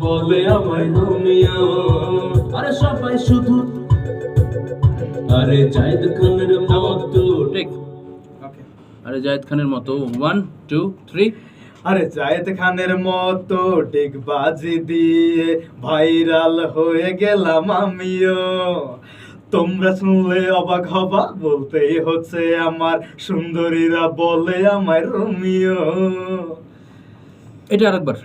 বলে আমায় রোমিও। আরে সবাই শুধু আরে জাহিদ খানের মতো ঠিক ওকে। আরে জাহিদ খানের মতো 1 2 3 আরে জায়েদ খানের মতো ডিগবাজি দিয়ে ভাইরাল হয়ে গেলাম আমিও। তোমরা শুনলে অবাক হবা, বলতেই হচ্ছে আমার সুন্দরীরা বলে আমায় রোমিও। এটা আরেকবার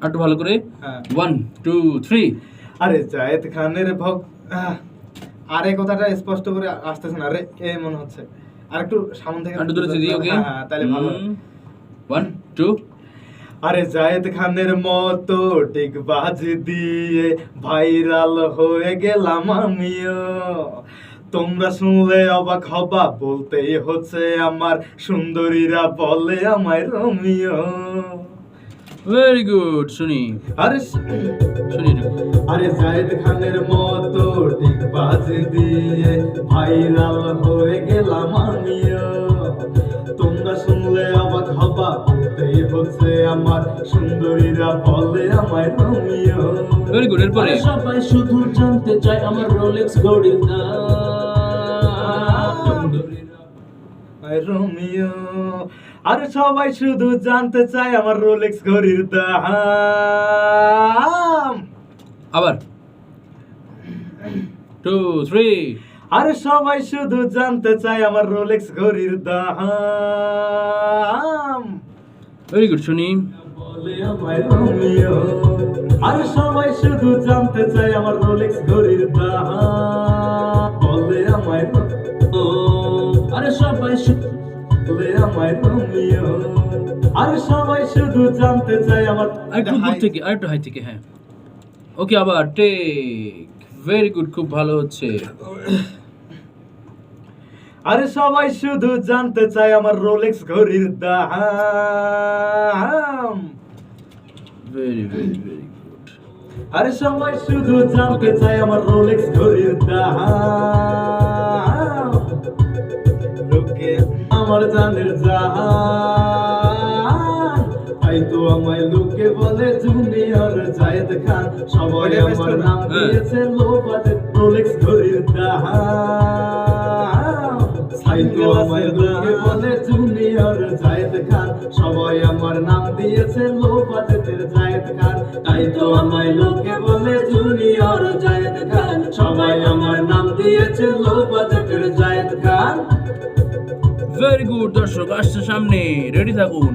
একটু ভালো করে হ্যাঁ। 1 2 3 আরে জায়েদ খানের আরে কথাটা স্পষ্ট করে আসতেছে না রে, এ মনে হচ্ছে আর একটু সামনে থেকে একটু দূরে দিই ওকে হ্যাঁ, তাহলে ভালো হয়। 1 2 আরে জায়েদ খানের মতো ডিগবাজি দিয়ে ভাইরাল হয়ে গেলাম আমিও। তোমরা শুনলে অবাক হবা, বলতেই হচ্ছে আমার সুন্দরীরা বলে আমায় রোমিও। ভেরি গুড শুনি আরে শুনি একটু। আরে জায়েদ খানের মতো ডিগবাজি দিয়ে ভাইরাল হয়ে গেলাম আমিও। তোমরা শুনলে অবাক হবা, বলতেই হচ্ছে আমার সুন্দরীরা বলে আমায় রোমিও। ভেরি গুড এরপরে আরে সবাই শুধু জানতে চায় আমার রোলেক্স ঘড়ির দাম। আমায় রোমিও। আরে সবাই শুধু জানতে চায় আমার রোলেক্স ঘড়ির দাম। আবার 2 3 আরে সবাই শুধু জানতে চায় আমার রোলেক্স ঘড়ির দাম। ভেরি গুড শুনি বলে আমায় রোমিও। আরে সবাই শুধু জানতে চায় আমার রোলেক্স ঘড়ির দাম। বলে আমায় ও, আরে সবাই শুধু বলে আমায় রোমিও। আরে সবাই শুধু জানতে চায় আমার আরেকটু দূর থেকে আরেকটু হাই থেকে হ্যাঁ ওকে আবার টেক ভেরি গুড খুব ভালো হচ্ছে আরে সবাই শুধু জানতে চায় আমার রোলেক্স ঘড়ির দাম। ভেরি ভেরি ভেরি গুড আরে সবাই শুধু জানতে চায় আমার রোলেক্স ঘড়ির দাম। লোকে আমার জানের জান, তাই তো আমায় লোকে বলে জুনিয়র জায়েদ খান। সবাই আমার নাম দিয়েছে লো বাজেট রোলেক্স ঘড়ির দাম। তাই তো আমায় লোকে বলে জুনিয়র জায়েদ খান। সবাই আমার নাম দিয়েছে লো বাজেটের জায়েদ খান। তাই তো আমায় লোকে বলে জুনিয়র জায়েদ খান। সবাই আমার নাম দিয়েছে লো বাজেটের জায়েদ খান। ভেরি গুড দর্শক আসছে সামনে রেডি থাকুন